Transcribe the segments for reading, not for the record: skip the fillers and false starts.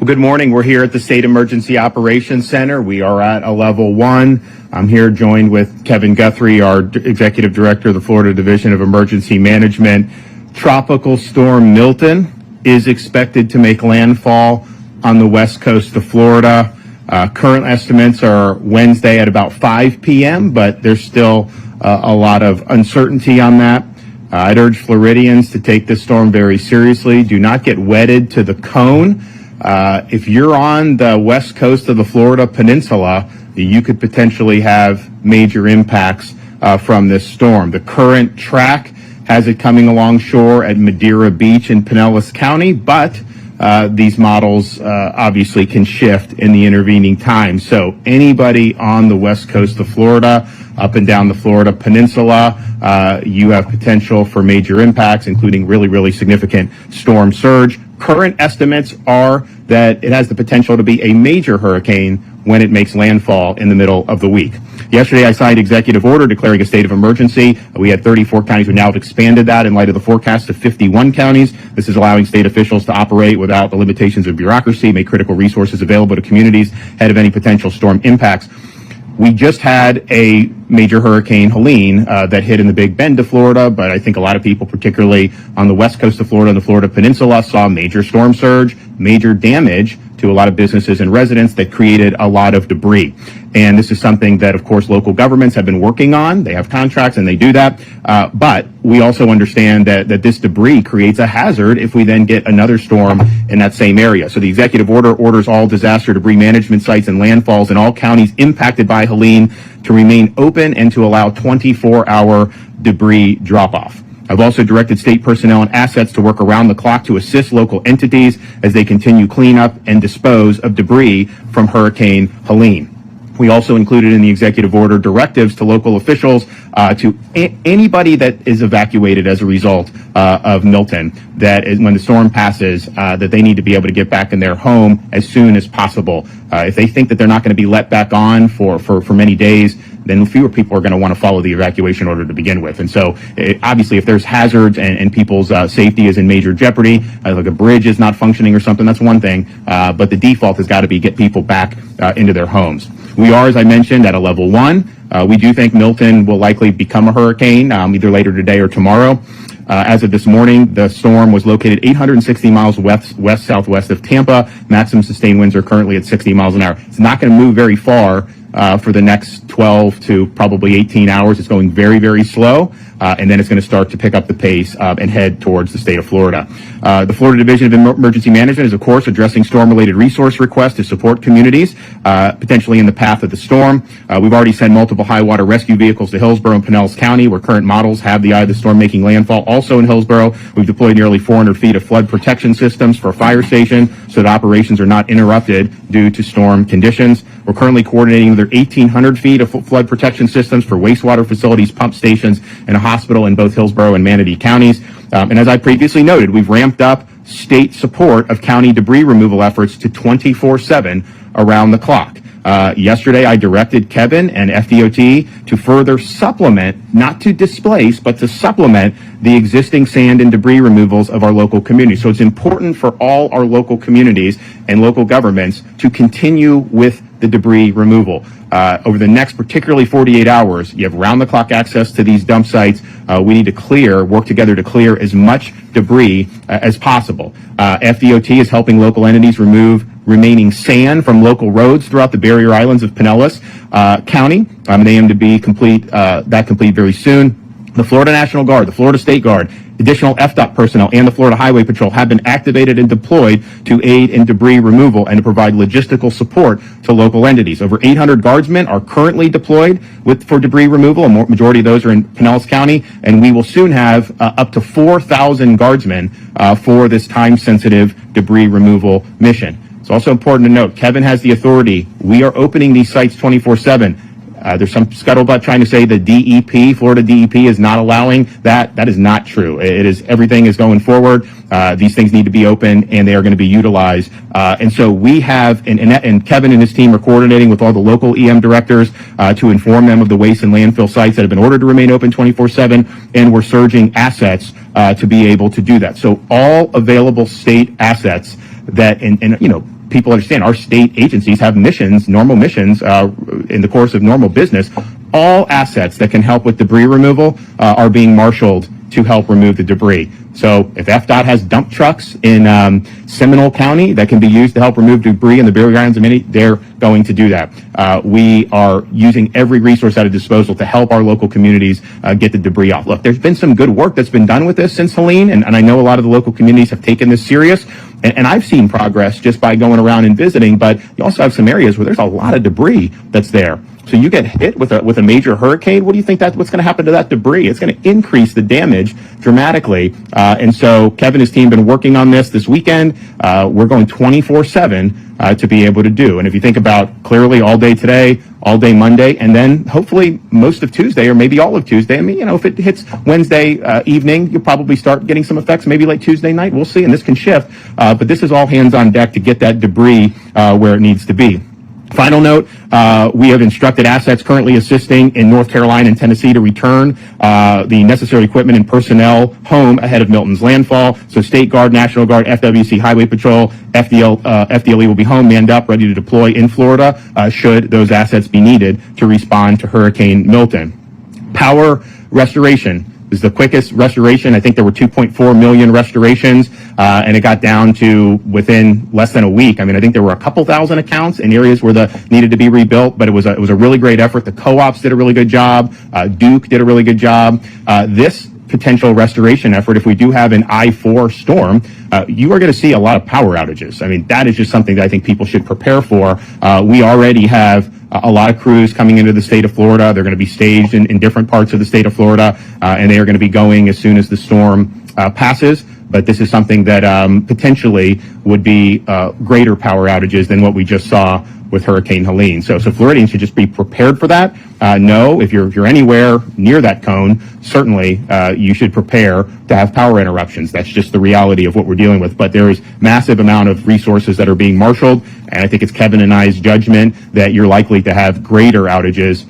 Good morning. We're here at the State Emergency Operations Center. We are at a level 1. I'm here joined with Kevin Guthrie, our Executive Director of the Florida Division of Emergency Management. Tropical Storm Milton is expected to make landfall on the west coast of Florida. Current estimates are Wednesday at about 5 p.m., but there's still a lot of uncertainty on that. I'd urge Floridians to take this storm very seriously. Do not get wedded to the cone. If you're on the west coast of the Florida Peninsula, you could potentially have major impacts from this storm. The current track has it coming along shore at Madeira Beach in Pinellas County, but these models obviously can shift in the intervening time. So anybody on the west coast of Florida, up and down the Florida Peninsula, you have potential for major impacts, including really significant storm surge. Current estimates are that it has the potential to be a major hurricane when it makes landfall in the middle of the week. Yesterday, I signed executive order declaring a state of emergency. We had 34 counties. We now have expanded that in light of the forecast to 51 counties. This is allowing state officials to operate without the limitations of bureaucracy, make critical resources available to communities ahead of any potential storm impacts. We just had a major hurricane, Helene, that hit in the Big Bend of Florida, but I think a lot of people, particularly on the west coast of Florida and the Florida Peninsula, saw major storm surge, major damage to a lot of businesses and residents that created a lot of debris. And this is something that, of course, local governments have been working on. They have contracts and they do that. But we also understand that this debris creates a hazard if we then get another storm in that same area. So the executive order orders all disaster debris management sites and landfalls in all counties impacted by Helene to remain open and to allow 24-hour debris drop-off. I've also directed state personnel and assets to work around the clock to assist local entities as they continue cleanup and dispose of debris from Hurricane Helene. We also included in the executive order directives to local officials to anybody that is evacuated as a result of Milton, that is, when the storm passes, that they need to be able to get back in their home as soon as possible. If they think that they're not going to be let back on for many days, then fewer people are going to want to follow the evacuation order to begin with. And so, obviously, if there's hazards and people's safety is in major jeopardy, like a bridge is not functioning or something, that's one thing. But the default has got to be get people back into their homes. We are, as I mentioned, at a level 1. We do think Milton will likely become a hurricane either later today or tomorrow. As of this morning, the storm was located 860 miles west-southwest of Tampa. Maximum sustained winds are currently at 60 miles an hour. It's not going to move very far for the next 12 to probably 18 hours. It's going very slow, and then it's going to start to pick up the pace and head towards the state of Florida. The Florida Division of Emergency Management is, of course, addressing storm-related resource requests to support communities, potentially in the path of the storm. We've already sent multiple high-water rescue vehicles to Hillsborough and Pinellas County, where current models have the eye of the storm making landfall. Also in Hillsborough, we've deployed nearly 400 feet of flood protection systems for a fire station so that operations are not interrupted due to storm conditions. We're currently coordinating with 1,800 feet of flood protection systems for wastewater facilities, pump stations, and a hospital in both Hillsborough and Manatee counties. And as I previously noted, we've ramped up state support of county debris removal efforts to 24/7 around the clock. Yesterday, I directed Kevin and FDOT to further supplement, not to displace, but to supplement the existing sand and debris removals of our local community. So it's important for all our local communities and local governments to continue with the debris removal. Over the next particularly 48 hours, you have round-the-clock access to these dump sites. We need to work together to clear as much debris as possible. FDOT is helping local entities remove remaining sand from local roads throughout the barrier islands of Pinellas County. They aim to be complete very soon. The Florida National Guard, the Florida State Guard, additional FDOT personnel, and the Florida Highway Patrol have been activated and deployed to aid in debris removal and to provide logistical support to local entities. Over 800 guardsmen are currently deployed for debris removal. A majority of those are in Pinellas County, and we will soon have up to 4,000 guardsmen for this time-sensitive debris removal mission. It's also important to note, Kevin has the authority. We are opening these sites 24/7. There's some scuttlebutt trying to say the DEP, Florida DEP, is not allowing that. That is not true. Everything is going forward. These things need to be open, and they are going to be utilized. And so we have, and Kevin and his team are coordinating with all the local EM directors to inform them of the waste and landfill sites that have been ordered to remain open 24/7, and we're surging assets to be able to do that. So all available state assets that, people understand our state agencies have missions, normal missions, in the course of normal business. All assets that can help with debris removal are being marshaled to help remove the debris. So if FDOT has dump trucks in Seminole County that can be used to help remove debris in the Barrier Islands of Mini, they're going to do that. We are using every resource at our disposal to help our local communities get the debris off. Look, there's been some good work that's been done with this since Helene, and I know a lot of the local communities have taken this serious. And I've seen progress just by going around and visiting, but you also have some areas where there's a lot of debris that's there. So you get hit with a major hurricane. What do you think what's going to happen to that debris? It's going to increase the damage dramatically. And so Kevin and his team have been working on this weekend. We're going 24/7 to be able to do. And if you think about clearly all day today, all day Monday, and then hopefully most of Tuesday or maybe all of Tuesday. I mean, if it hits Wednesday evening, you'll probably start getting some effects, maybe late Tuesday night. We'll see, and this can shift. But this is all hands on deck to get that debris where it needs to be. Final note, we have instructed assets currently assisting in North Carolina and Tennessee to return the necessary equipment and personnel home ahead of Milton's landfall. So State Guard, National Guard, FWC, Highway Patrol, FDLE will be home, manned up, ready to deploy in Florida should those assets be needed to respond to Hurricane Milton. Power restoration is the quickest restoration. I think there were 2.4 million restorations, and it got down to within less than a week. I mean, I think there were a couple thousand accounts in areas where needed to be rebuilt, but it was a really great effort. The co-ops did a really good job. Duke did a really good job. This potential restoration effort, if we do have an I-4 storm, you are going to see a lot of power outages. I mean, that is just something that I think people should prepare for. We already have a lot of crews coming into the state of Florida. They're going to be staged in different parts of the state of Florida, and they are going to be going as soon as the storm passes. But this is something that potentially would be greater power outages than what we just saw with Hurricane Helene. So Floridians should just be prepared for that. No, if you're anywhere near that cone, certainly you should prepare to have power interruptions. That's just the reality of what we're dealing with. But there is massive amount of resources that are being marshaled, and I think it's Kevin and I's judgment that you're likely to have greater outages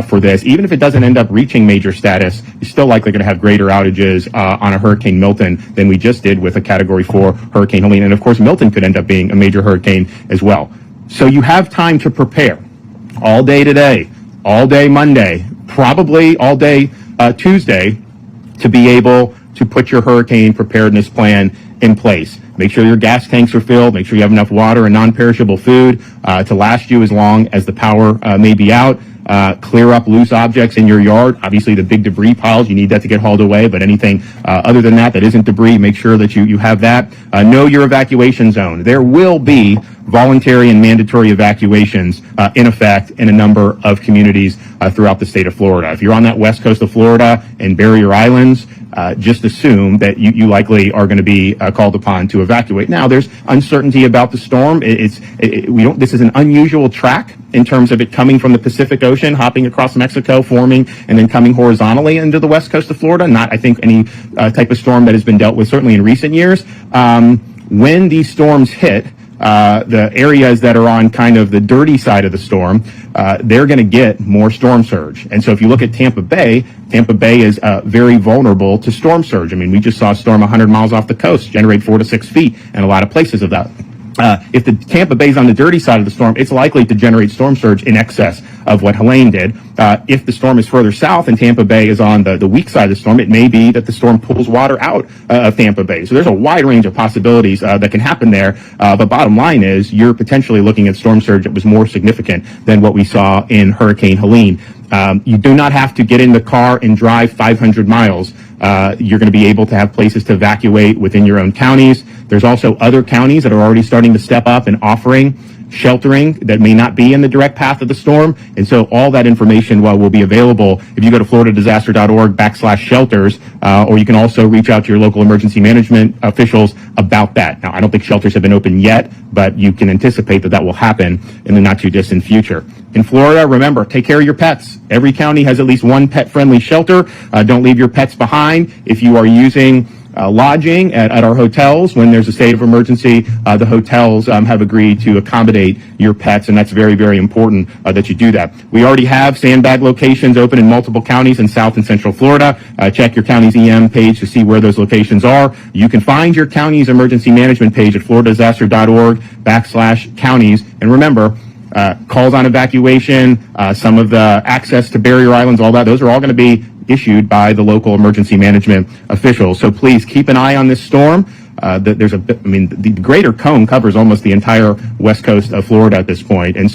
for this. Even if it doesn't end up reaching major status, you're still likely going to have greater outages on a Hurricane Milton than we just did with a Category 4 Hurricane Helene. And of course, Milton could end up being a major hurricane as well. So you have time to prepare all day today, all day Monday, probably all day Tuesday to be able to put your hurricane preparedness plan in place. Make sure your gas tanks are filled. Make sure you have enough water and non-perishable food to last you as long as the power may be out. Clear up loose objects in your yard. Obviously, the big debris piles, you need that to get hauled away, but anything other than that isn't debris, make sure that you have that. Know your evacuation zone. There will be voluntary and mandatory evacuations in effect in a number of communities throughout the state of Florida. If you're on that west coast of Florida and Barrier Islands, just assume that you likely are going to be called upon to evacuate. Now, there's uncertainty about the storm. This is an unusual track in terms of it coming from the Pacific Ocean, hopping across Mexico, forming, and then coming horizontally into the west coast of Florida. Not, I think, any type of storm that has been dealt with, certainly in recent years. When these storms hit, the areas that are on kind of the dirty side of the storm, they're going to get more storm surge. And so if you look at Tampa Bay is very vulnerable to storm surge. I mean, we just saw a storm 100 miles off the coast generate 4 to 6 feet in a lot of places of that. If the Tampa Bay is on the dirty side of the storm, it's likely to generate storm surge in excess of what Helene did. If the storm is further south and Tampa Bay is on the weak side of the storm, it may be that the storm pulls water out of Tampa Bay. So there's a wide range of possibilities that can happen there. But bottom line is you're potentially looking at storm surge that was more significant than what we saw in Hurricane Helene. You do not have to get in the car and drive 500 miles. You're going to be able to have places to evacuate within your own counties. There's also other counties that are already starting to step up and offering sheltering that may not be in the direct path of the storm. And so all that information will be available if you go to floridadisaster.org/shelters, or you can also reach out to your local emergency management officials about that. Now, I don't think shelters have been open yet, but you can anticipate that will happen in the not too distant future. In Florida, remember, take care of your pets. Every county has at least one pet-friendly shelter. Don't leave your pets behind. If you are using lodging at our hotels. When there's a state of emergency, the hotels have agreed to accommodate your pets, and that's very, very important that you do that. We already have sandbag locations open in multiple counties in South and Central Florida. Check your county's EM page to see where those locations are. You can find your county's emergency management page at floridadisaster.org/counties. And remember, calls on evacuation, some of the access to barrier islands, all that, those are all going to be issued by the local emergency management officials. So please keep an eye on this storm. The greater cone covers almost the entire west coast of Florida at this point. And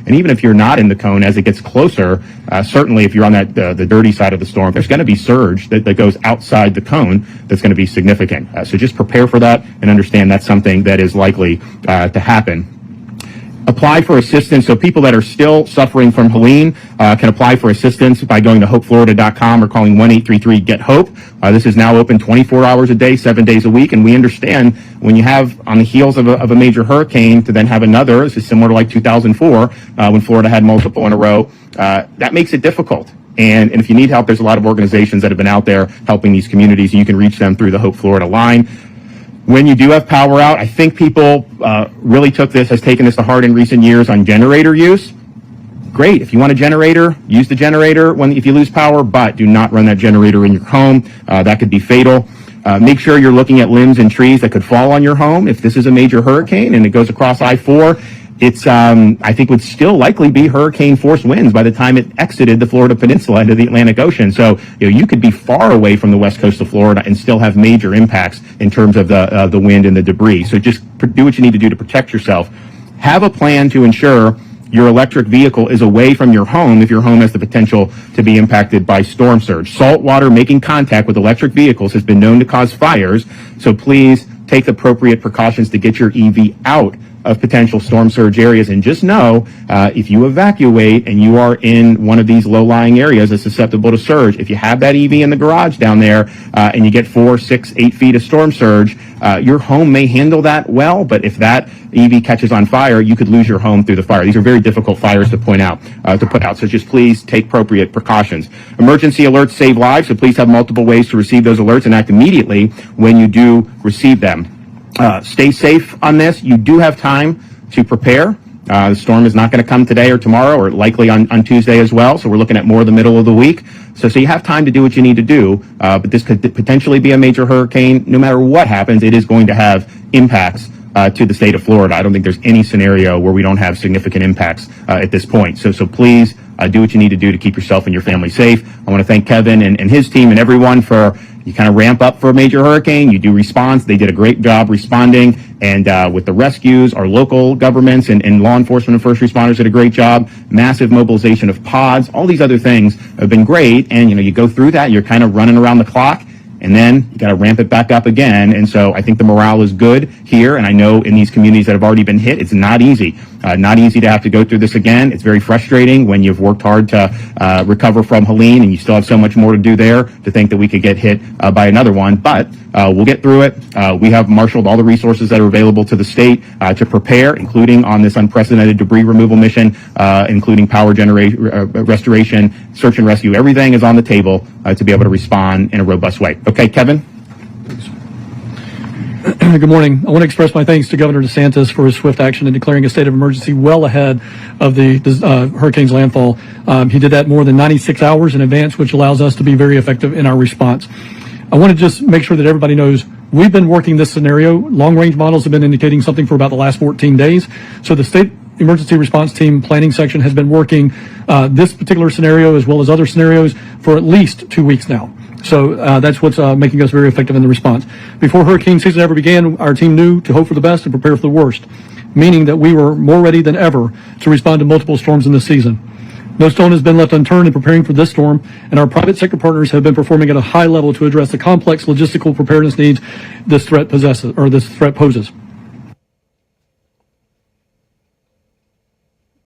even if you're not in the cone, as it gets closer, certainly if you're on that the dirty side of the storm, there's going to be surge that goes outside the cone that's going to be significant. So just prepare for that and understand that's something that is likely to happen. Apply for assistance. So people that are still suffering from Helene can apply for assistance by going to hopeflorida.com or calling 1-833-GET-HOPE. This is now open 24 hours a day, 7 days a week. And we understand when you have on the heels of a major hurricane to then have another, this is similar to like 2004 when Florida had multiple in a row, that makes it difficult. And if you need help, there's a lot of organizations that have been out there helping these communities, and you can reach them through the Hope Florida line. When you do have power out, I think people really has taken this to heart in recent years on generator use. Great. If you want a generator, use the generator if you lose power, but do not run that generator in your home. That could be fatal. Make sure you're looking at limbs and trees that could fall on your home. If this is a major hurricane and it goes across I-4, it's, I think, would still likely be hurricane force winds by the time it exited the Florida Peninsula into the Atlantic Ocean. So, you could be far away from the west coast of Florida and still have major impacts in terms of the wind and the debris. So just do what you need to do to protect yourself. Have a plan to ensure your electric vehicle is away from your home if your home has the potential to be impacted by storm surge. Salt water making contact with electric vehicles has been known to cause fires. So please take appropriate precautions to get your EV out of potential storm surge areas. And just know, if you evacuate and you are in one of these low-lying areas that's susceptible to surge, if you have that EV in the garage down there and you get 4, 6, 8 feet of storm surge, your home may handle that well, but if that EV catches on fire, you could lose your home through the fire. These are very difficult fires to put out. So just please take appropriate precautions. Emergency alerts save lives, so please have multiple ways to receive those alerts and act immediately when you do receive them. Stay safe on this. You do have time to prepare. The storm is not going to come today or tomorrow, or likely on Tuesday as well. So we're looking at more the middle of the week. So you have time to do what you need to do. But this could potentially be a major hurricane. No matter what happens, it is going to have impacts to the state of Florida. I don't think there's any scenario where we don't have significant impacts at this point. So please do what you need to do to keep yourself and your family safe. I want to thank Kevin and his team and everyone for you kind of ramp up for a major hurricane. You do response. They did a great job responding. And with the rescues, our local governments and law enforcement and first responders did a great job. Massive mobilization of pods. All these other things have been great. And, you go through that. You're kind of running around the clock. And then you got to ramp it back up again. And so I think the morale is good here. And I know in these communities that have already been hit, it's not easy. Not easy to have to go through this again. It's very frustrating when you've worked hard to recover from Helene and you still have so much more to do there to think that we could get hit by another one. But we'll get through it. We have marshaled all the resources that are available to the state to prepare, including on this unprecedented debris removal mission, including power generation, restoration, search and rescue. Everything is on the table to be able to respond in a robust way. Okay, Kevin? Good morning. I want to express my thanks to Governor Desantis for his swift action in declaring a state of emergency well ahead of the hurricane's landfall. He did that more than 96 hours in advance, which allows us to be very effective in our response. I want to just make sure that everybody knows we've been working this scenario. Long-range models have been indicating something for about the last 14 days. So the state emergency response team planning section has been working this particular scenario as well as other scenarios for at least 2 weeks now. So that's what's making us very effective in the response. Before hurricane season ever began, our team knew to hope for the best and prepare for the worst, meaning that we were more ready than ever to respond to multiple storms in this season. No stone has been left unturned in preparing for this storm, and our private sector partners have been performing at a high level to address the complex logistical preparedness needs this threat poses.